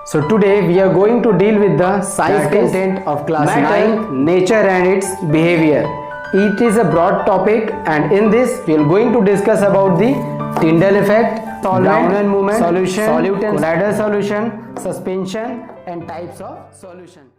So today we are going to deal with the science content of class 9, nature and its behavior. It is a broad topic, and in this we are going to discuss about the Tyndall effect, Brownian movement, solution, solute, colloidal solution, suspension and types of solution.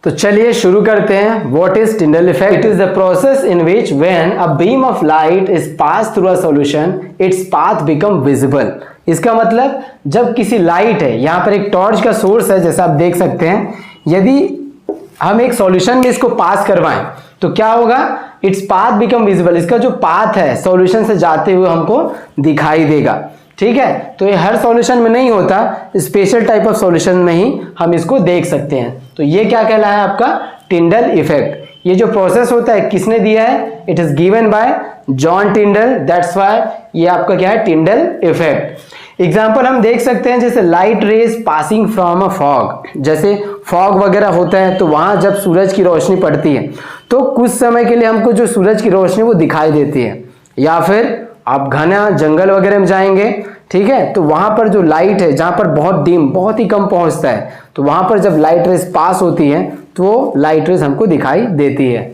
तो चलिए शुरू करते हैं. What is Tyndall effect? It is the process in which when a beam of light is passed through a solution, its path become visible. इसका मतलब जब किसी light है, यहाँ पर एक टॉर्च का सोर्स है जैसा आप देख सकते हैं, यदि हम एक सॉल्यूशन में इसको पास करवाएं तो क्या होगा, इट्स पाथ बिकम विजिबल. इसका जो पाथ है सॉल्यूशन से जाते हुए हमको दिखाई देगा. ठीक है, तो ये हर सॉल्यूशन में नहीं होता, स्पेशल टाइप ऑफ सॉल्यूशन में ही हम इसको देख सकते हैं. तो ये क्या कहलाया है आपका टिंडल इफेक्ट. ये जो प्रोसेस होता है किसने दिया है, it is given by John टिंडल. That's why ये आपका क्या है, टिंडल इफेक्ट. एग्जाम्पल हम देख सकते हैं जैसे light rays passing from a fog. जैसे फॉग वगैरह होता है तो वहां जब सूरज की रोशनी पड़ती है तो कुछ समय के लिए हमको जो सूरज की रोशनी वो दिखाई देती है. या फिर आप घना जंगल वगैरह में जाएंगे, ठीक है, तो वहां पर जो लाइट है जहां पर बहुत डिम, बहुत ही कम पहुंचता है, तो वहां पर जब लाइट रेज पास होती है तो लाइट रेज हमको दिखाई देती है.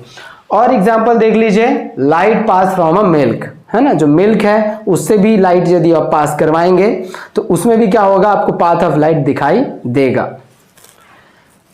और एग्जांपल देख लीजिए, light pass from a milk, है ना, जो मिल्क है उससे भी लाइट यदि आप पास करवाएंगे तो उसमें भी क्या होगा, आपको पाथ ऑफ लाइट दिखाई देगा.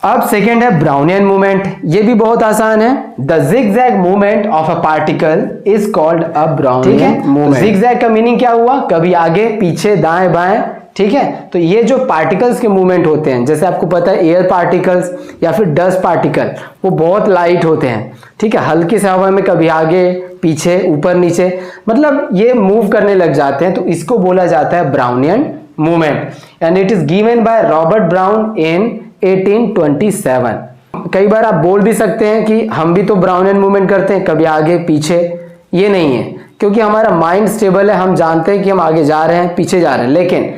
अब सेकेंड है ब्राउनियन मूवमेंट. ये भी बहुत आसान है. The zigzag movement of a particle is called a Brownian movement. Zigzag का मीनिंग क्या हुआ, कभी आगे पीछे दाएं बाएं. ठीक है, तो ये जो पार्टिकल्स के मूवमेंट होते हैं, जैसे आपको पता है एयर पार्टिकल्स या फिर डस्ट पार्टिकल, वो बहुत लाइट होते हैं. ठीक है, हल्की से हवा में कभी आगे पीछे ऊपर नीचे, मतलब ये मूव करने लग जाते हैं, तो इसको बोला जाता है Brownian movement. And it is given by Robert brown इन 1827. कई बार आप बोल भी सकते हैं कि हम भी तो ब्राउनियन मूवमेंट करते हैं, कभी आगे पीछे. ये नहीं है, क्योंकि हमारा माइंड स्टेबल है, हम जानते हैं कि हम आगे जा रहे हैं पीछे जा रहे हैं, लेकिन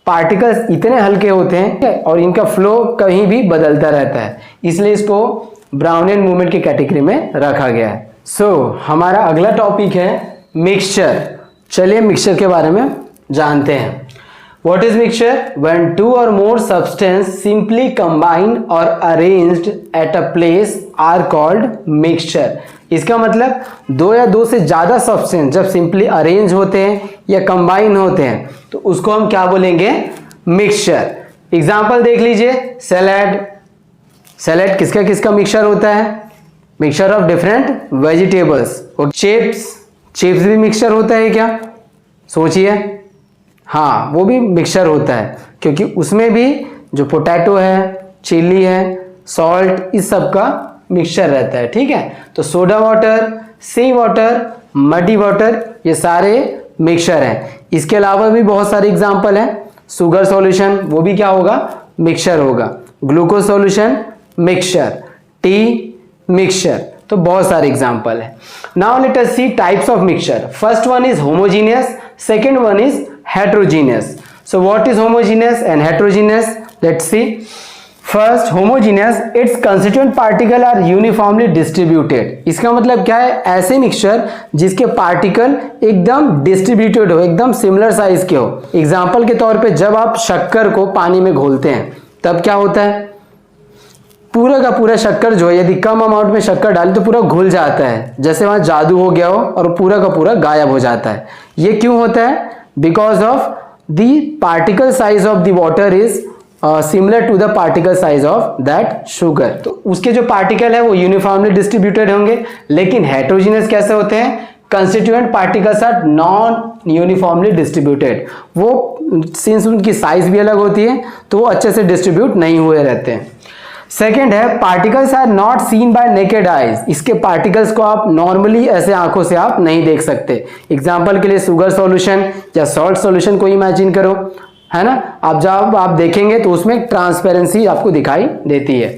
पार्टिकल्स इतने हल्के होते हैं और इनका फ्लो कहीं भी बदलता रहता है, इसलिए इसको ब्राउनियन मूवमेंट की कैटेगरी में रखा गया है. हमारा अगला टॉपिक है मिक्सचर. चलिए मिक्सचर के बारे में जानते हैं. What is mixture? When two or more substances simply combined or arranged at a place are called mixture. इसका मतलब दो या दो से ज्यादा सब्सटेंस जब सिंपली अरेंज होते हैं या कंबाइन होते हैं तो उसको हम क्या बोलेंगे, मिक्सचर. एग्जाम्पल देख लीजिए, सैलेड. सैलेड किसका किसका मिक्सचर होता है, मिक्सचर ऑफ डिफरेंट वेजिटेबल्स. और चिप्स, चिप्स भी मिक्सचर होता है क्या, सोचिए. हाँ, वो भी मिक्सचर होता है, क्योंकि उसमें भी जो पोटैटो है, चिली है, सॉल्ट, इस सब का मिक्सचर रहता है. ठीक है, तो सोडा वाटर, सी वाटर, मडी वाटर, ये सारे मिक्सचर हैं. इसके अलावा भी बहुत सारे एग्जाम्पल हैं. शुगर सॉल्यूशन, वो भी क्या होगा, मिक्सचर होगा. Glucose solution mixture, tea mixture. तो बहुत सारे एग्जाम्पल है. Now let us see types of mixture. First one is homogeneous, second one is heterogeneous. So what is homogeneous and heterogeneous? Let's see. First, homogeneous, its constituent particle are uniformly distributed. इसका मतलब क्या है, ऐसे mixture जिसके particle एकदम distributed हो, एकदम similar size के हो. एग्जाम्पल के तौर पे जब आप शक्कर को पानी में घोलते हैं तब क्या होता है, पूरा का पूरा शक्कर जो है, यदि कम अमाउंट में शक्कर डाली तो पूरा घुल जाता है, जैसे वहां जादू हो गया हो और पूरा का पूरा गायब हो जाता है. ये क्यों होता है, because of the particle size of the water is similar to the particle size of that sugar. तो उसके जो पार्टिकल है वो यूनिफॉर्मली डिस्ट्रीब्यूटेड होंगे. लेकिन हेटेरोजेनस कैसे होते हैं, constituent particles are non uniformly distributed. वो सिंस उनकी साइज भी अलग होती है तो वो अच्छे से डिस्ट्रीब्यूट नहीं हुए रहते हैं. सेकेंड है particles are not seen by naked eyes. इसके पार्टिकल्स को आप नॉर्मली ऐसे आंखों से आप नहीं देख सकते. एग्जांपल के लिए शुगर सॉल्यूशन या सॉल्ट सॉल्यूशन को इमेजिन करो, है ना. आप जब आप देखेंगे तो उसमें ट्रांसपेरेंसी आपको दिखाई देती है.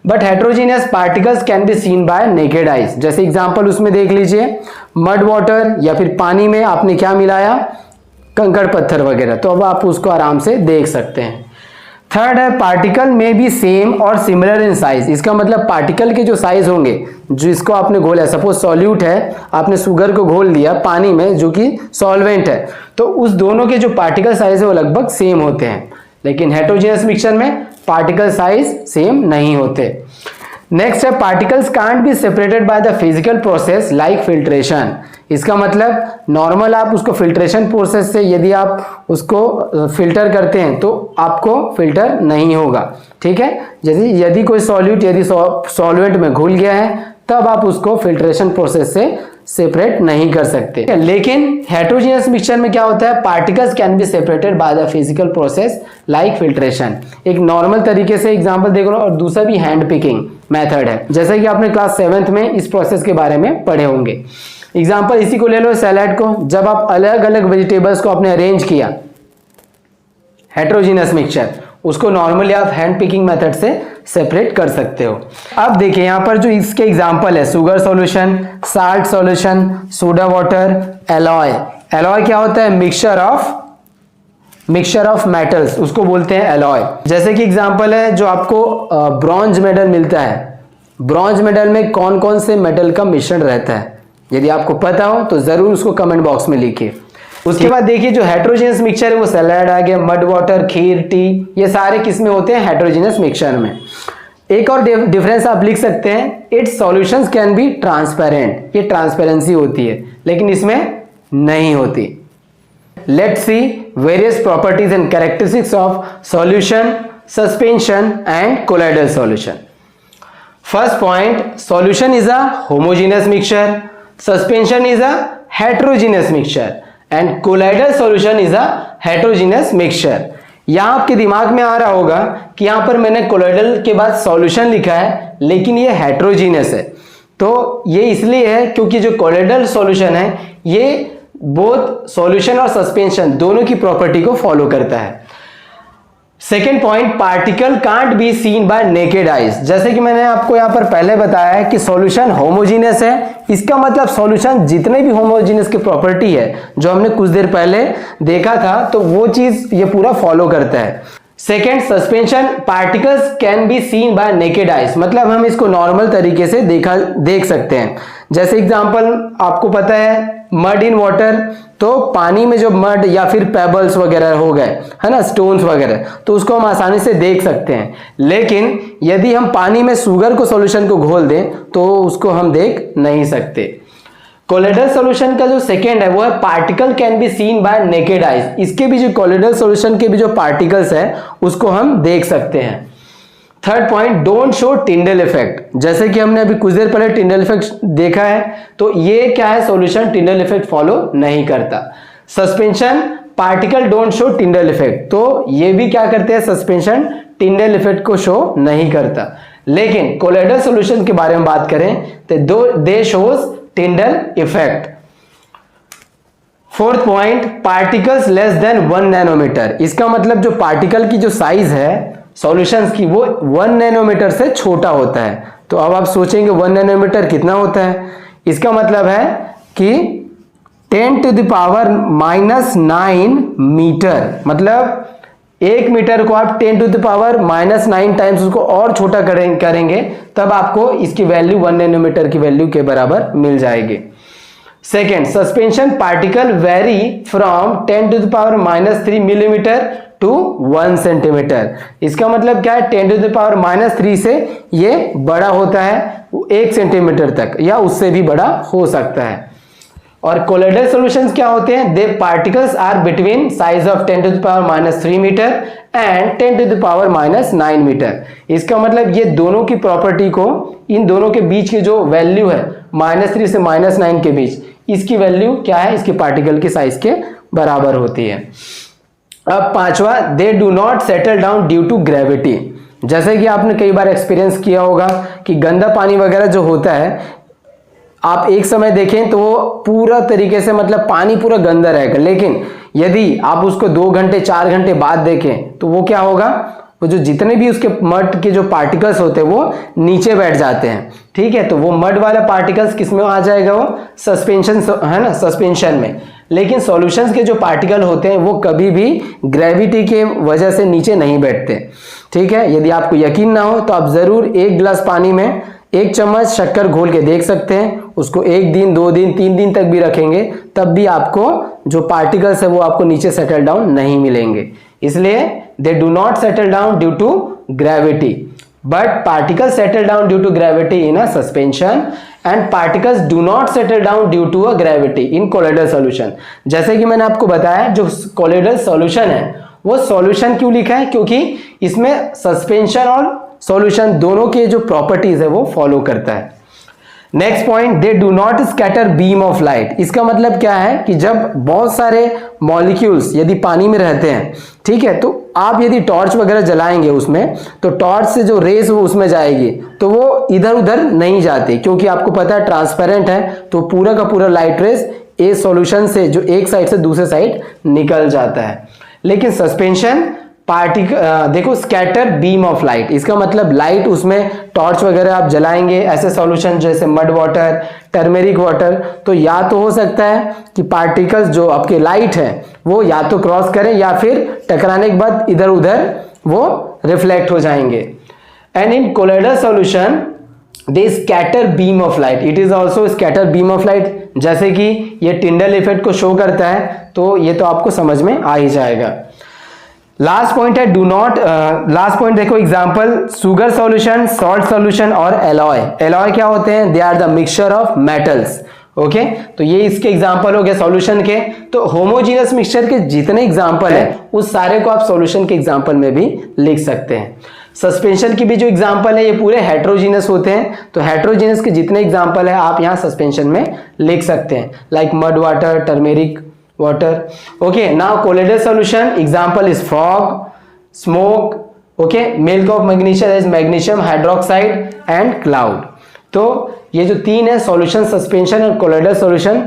But heterogeneous particles can be seen by naked eyes. जैसे एग्जांपल उसमें देख लीजिए, मड वाटर या फिर पानी में आपने क्या मिलाया, कंकड़ पत्थर वगैरह, तो अब आप उसको आराम से देख सकते हैं. थर्ड है पार्टिकल में बी सेम और सिमिलर इन साइज. इसका मतलब पार्टिकल के जो साइज होंगे, जिसको आपने घोला, सपोज सॉल्यूट है, आपने शुगर को घोल दिया पानी में जो कि सॉल्वेंट है, तो उस दोनों के जो पार्टिकल साइज है वो लगभग सेम होते हैं. लेकिन हेटेरोजेनस मिक्सचर में पार्टिकल साइज सेम नहीं होते। नेक्स्ट है particles can't be separated by the physical process like filtration. इसका मतलब नॉर्मल आप उसको फिल्ट्रेशन प्रोसेस से यदि आप उसको फिल्टर करते हैं तो आपको फिल्टर नहीं होगा, ठीक है। यदि कोई सॉल्यूट यदि सॉल्वेंट में घुल गया है तब आप उसको फिल्ट्रेशन प्रोसेस से सेपरेट नहीं कर सकते। लेकिन हेटेरोजेनस मिक्सचर में क्या होता है, particles can be separated by the physical process like filtration. एक नॉर्मल तरीके से एग्जांपल देख लो, और दूसरा भी हैंड पिकिंग मेथड है, जैसे कि आपने क्लास 7th में इस प्रोसेस के बारे में पढ़े होंगे। एग्जांपल इसी को ले लो, सैलेड को। जब आप अलग अलग वेजिटेबल्स को आपने अरेंज किया हेटेरोजेनस मिक्सचर, उसको नॉर्मली आप हैंड पिकिंग मेथड से सेपरेट कर सकते हो। अब देखिए यहाँ पर जो इसके एग्जांपल है, sugar solution, salt solution, soda water, alloy. Alloy क्या होता है, मिक्सचर ऑफ मेटल्स, उसको बोलते हैं एलॉय। जैसे कि एग्जांपल है जो आपको ब्रॉन्ज मेडल मिलता है, ब्रॉन्ज मेडल में कौन कौन से मेटल का मिश्रण रहता है, यदि आपको पता हो तो जरूर उसको कमेंट बॉक्स में लिखिए। उसके बाद देखिए जो हेटेरोजेनस मिक्सचर है वो सैलेड आ गया, मड वाटर, खीर, टी, ये सारे किसमें होते हैं, हेटेरोजेनस मिक्सचर में। एक और डिफरेंस आप लिख सकते हैं, it's solutions can be transparent, ये ट्रांसपेरेंसी होती है लेकिन इसमें नहीं होती। Let's see various properties and characteristics of solution, suspension and colloidal solution. First point, solution is a homogeneous mixture, suspension is a heterogeneous mixture and colloidal solution is a heterogeneous mixture. यहां आपके दिमाग में आ रहा होगा कि यहां पर मैंने कोलाइडल के बाद सॉल्यूशन लिखा है लेकिन ये हेटेरोजेनस है। तो ये इसलिए है क्योंकि जो कोलाइडल सॉल्यूशन है ये बोथ सॉल्यूशन और सस्पेंशन दोनों की प्रॉपर्टी को फॉलो करता है। Second point, particle can't be seen by naked eyes. जैसे कि मैंने आपको यहां पर पहले बताया है कि सॉल्यूशन होमोजेनियस है, इसका मतलब सॉल्यूशन जितने भी होमोजेनियस की प्रॉपर्टी है जो हमने कुछ देर पहले देखा था तो वो चीज ये पूरा फॉलो करता है। Second, suspension, particles can be seen by naked eyes, मतलब हम इसको नॉर्मल तरीके से देख सकते हैं। जैसे एग्जांपल आपको पता है मड इन वाटर, तो पानी में जो मड या फिर पेबल्स वगैरह हो गए है ना, स्टोन्स वगैरह, तो उसको हम आसानी से देख सकते हैं। लेकिन यदि हम पानी में शुगर को सॉल्यूशन को घोल दें तो उसको हम देख नहीं सकते। कोलाइडल सॉल्यूशन का जो सेकेंड है वो है particle can be seen by naked eyes. इसके भी जो कोलाइडल सॉल्यूशन के भी जो पार्टिकल्स है उसको हम देख सकते हैं। Third point, don't show Tyndall effect. जैसे कि हमने अभी कुछ देर पहले टिंडल इफेक्ट देखा है, तो ये क्या है, सॉल्यूशन टिंडल इफेक्ट फॉलो नहीं करता। Suspension, particle don't show Tyndall effect, तो ये भी क्या करते हैं, सस्पेंशन टिंडल इफेक्ट को शो नहीं करता। लेकिन कोलाइडल सॉल्यूशन के बारे में बात करें तो they shows Tyndall effect. Fourth point, particles less than 1 nanometre. इसका मतलब जो पार्टिकल की जो साइज है सॉल्यूशंस की वो 1 नैनोमीटर से छोटा होता है। तो अब आप सोचेंगे 1 नैनोमीटर कितना होता है, इसका मतलब है कि 10⁻⁹ मीटर, मतलब 1 मीटर को आप 10⁻⁹ टाइम्स उसको और छोटा करेंगे तब आपको इसकी वैल्यू 1 नैनोमीटर की वैल्यू के बराबर मिल जाएगी। Second, suspension particle vary from 10⁻³ millimetre to 1 centimetre. इसका मतलब क्या है, 10⁻³ से ये बड़ा होता है 1 सेंटीमीटर तक या उससे भी बड़ा हो सकता है। और कोलाइडल सॉल्यूशंस क्या होते हैं, they particles are between size of 10⁻³ metre and 10⁻⁹ metre. इसका मतलब ये दोनों की प्रॉपर्टी को, इन दोनों के बीच की जो वैल्यू है -3 से -9 के बीच, इसकी वैल्यू क्या है, इसके पार्टिकल की साइज के बराबर होती है। अब पांचवा, they do not settle down due to gravity. जैसे कि आपने कई बार एक्सपीरियंस किया होगा कि गंदा पानी वगैरह जो होता है, आप एक समय देखें तो वो पूरा तरीके से मतलब पानी पूरा गंदा रहेगा, लेकिन यदि आप उसको 2 घंटे 4 घंटे बाद देखें तो वो क्या होगा, वो जो जितने भी उसके मड के जो पार्टिकल्स होते हैं वो नीचे बैठ जाते हैं। ठीक है, तो वो मड वाला पार्टिकल्स किस में आ जाएगा, वो सस्पेंशन है ना, सस्पेंशन में। लेकिन सॉल्यूशंस के जो पार्टिकल होते हैं वो कभी भी ग्रेविटी के वजह से नीचे नहीं बैठते। ठीक है, यदि आपको यकीन ना हो तो आप जरूर 1 गिलास पानी में 1 चम्मच शक्कर घोल के देख सकते हैं। उसको 1 दिन 2 दिन 3 दिन तक भी रखेंगे तब भी आपको जो पार्टिकल्स है वो आपको नीचे सेटल डाउन नहीं मिलेंगे। इसलिए they do not settle down due to gravity, but particles settle down due to gravity in a suspension and particles do not settle down due to a gravity in colloidal solution. जैसे कि मैंने आपको बताया, जो colloidal solution है वो solution क्यों लिखा है, क्योंकि इसमें सस्पेंशन और सॉल्यूशन दोनों के जो प्रॉपर्टीज है वो फॉलो करता है। Next point, they do not scatter beam of light. इसका मतलब क्या है कि जब बहुत सारे मॉलिक्यूल्स यदि पानी में रहते हैं, ठीक है, तो आप यदि टॉर्च वगैरह जलाएंगे उसमें, तो टॉर्च से जो रेस वो उसमें जाएगी तो वो इधर उधर नहीं जाती, क्योंकि आपको पता है ट्रांसपेरेंट है, तो पूरा का पूरा लाइट रेस ए सॉल्यूशन से जो एक साइड से दूसरे साइड निकल जाता है। लेकिन सस्पेंशन देखो स्कैटर बीम ऑफ लाइट, इसका मतलब लाइट उसमें टॉर्च वगैरह आप जलाएंगे ऐसे सॉल्यूशन जैसे मड वाटर, टर्मेरिक वाटर, तो या तो हो सकता है कि पार्टिकल्स जो आपके लाइट है वो या तो क्रॉस करें या फिर टकराने के बाद इधर उधर वो रिफ्लेक्ट हो जाएंगे। And in colloidal solution they scatter beam of light, it is also scatter beam of light, जैसे कि ये टिंडल इफेक्ट को शो करता है, तो ये तो आपको समझ में आ ही जाएगा। लास्ट पॉइंट है डू नॉट, लास्ट पॉइंट देखो example, sugar solution, salt solution और एलॉय। एलॉय क्या होते हैं, they are the mixture of metals. Okay, तो ये इसके एग्जांपल हो गए सॉल्यूशन के। तो होमोजीनियस मिक्सचर के जितने एग्जांपल है उस सारे को आप सॉल्यूशन के एग्जांपल में भी लिख सकते हैं। सस्पेंशन की भी जो एग्जांपल है ये पूरे हेट्रोजीनियस होते हैं, तो हेट्रोजीनियस के जितने एग्जांपल है आप यहाँ सस्पेंशन में लिख सकते हैं, like mud water, turmeric water. Okay, now colloidal solution example is fog, smoke, okay, milk of magnesia is magnesium hydroxide and cloud. तो ये जो तीन है सॉल्यूशन, सस्पेंशन और कोलोइडल सॉल्यूशन,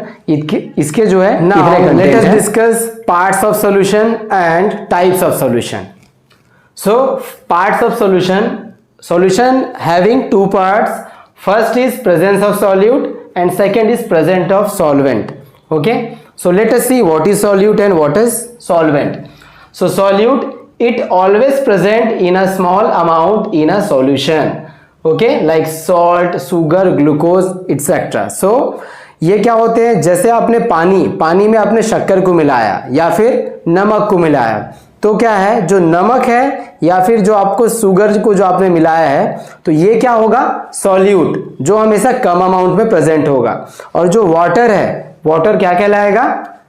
इसके जो है now let us discuss parts of solution and types of solution. So parts of solution having two parts, first is presence of solute and second is presence of solvent. Okay, so let us see what is solute and what is solvent. So solute, it always present in a small amount in a solution, okay, like salt, sugar, glucose etc. So ये क्या होते हैं, जैसे आपने पानी में आपने शक्कर को मिलाया या फिर नमक को मिलाया, तो क्या है जो नमक है या फिर जो आपको शुगर को जो आपने मिलाया है, तो ये क्या होगा सॉल्यूट, जो हमेशा कम अमाउंट में प्रेजेंट होगा, और जो वाटर है, वाटर क्या कहलाएगा,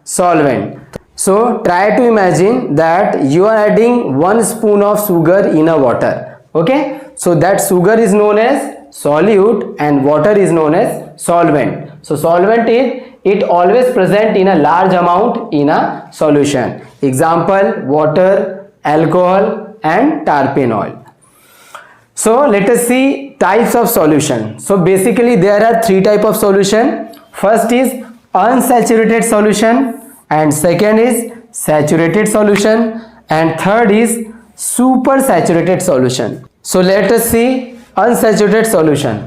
solvent. So try to imagine that you are adding 1 spoon of sugar in a water. Okay, so that sugar is known as solute and water is known as solvent. So solvent is it always present in a large amount in a solution. Example, water, alcohol and tarpon oil. So let us see types of solution. So basically there are 3 types of solution. First is unsaturated solution and second is saturated solution and third is super saturated solution. So let us see unsaturated solution,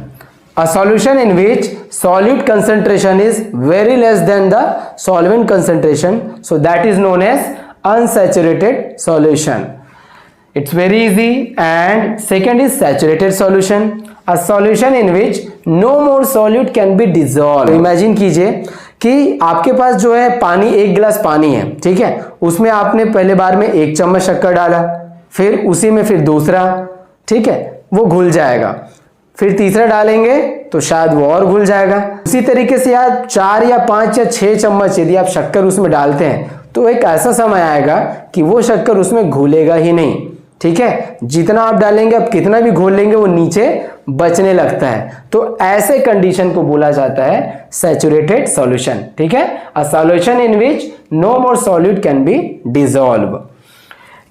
a solution in which solute concentration is very less than the solvent concentration, so that is known as unsaturated solution. It's very easy. And second is saturated solution, a solution in which no more solute can be dissolved. Imagine कीजिए कि आपके पास जो है पानी, 1 गिलास पानी है, ठीक है, उसमें आपने पहले बार में 1 चम्मच शक्कर डाला, फिर उसी में फिर दूसरा, ठीक है, वो घुल जाएगा, फिर तीसरा डालेंगे तो शायद वो और घुल जाएगा। उसी तरीके से आप 4 या 5 या 6 चम्मच यदि आप शक्कर उसमें डालते हैं तो एक ऐसा समय आएगा कि वो शक्कर उसमें घुलेगा ही नहीं, ठीक है, जितना आप डालेंगे, आप कितना भी घोल लेंगे वो नीचे बचने लगता है, तो ऐसे कंडीशन को बोला जाता है सैचुरेटेड सॉल्यूशन, ठीक है, a solution in which no more solute can be dissolve.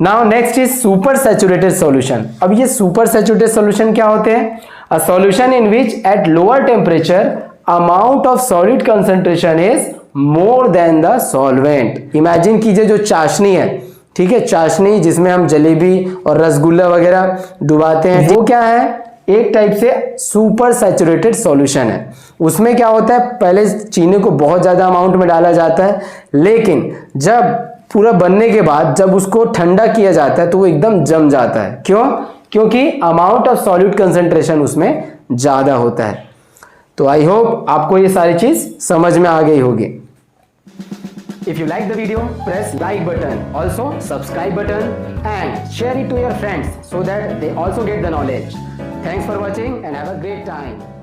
Now next is super saturated solution. अब ये सुपर सैचुरेटेड सॉल्यूशन क्या होते हैं, a solution in which at lower temperature amount of solute concentration is more than the solvent. Imagine कीजिए जो चाशनी है, ठीक है, चाशनी जिसमें हम जलेबी और रसगुल्ला वगैरह डुबाते हैं, वो क्या है, एक टाइप से सुपर सैचुरेटेड सॉल्यूशन है। उसमें क्या होता है, पहले चीनी को बहुत ज्यादा अमाउंट में डाला जाता है, लेकिन जब पूरा बनने के बाद जब उसको ठंडा किया जाता है तो वो एकदम जम जाता है। क्यों? क्योंकि अमाउंट ऑफ सॉल्यूट कंसंट्रेशन उसमें ज्यादा होता है। तो आई होप आपको ये सारी चीज समझ में आ गई होगी। If you like the video, press like button, also subscribe button and share it to your friends so that they also get the knowledge. Thanks for watching and have a great time.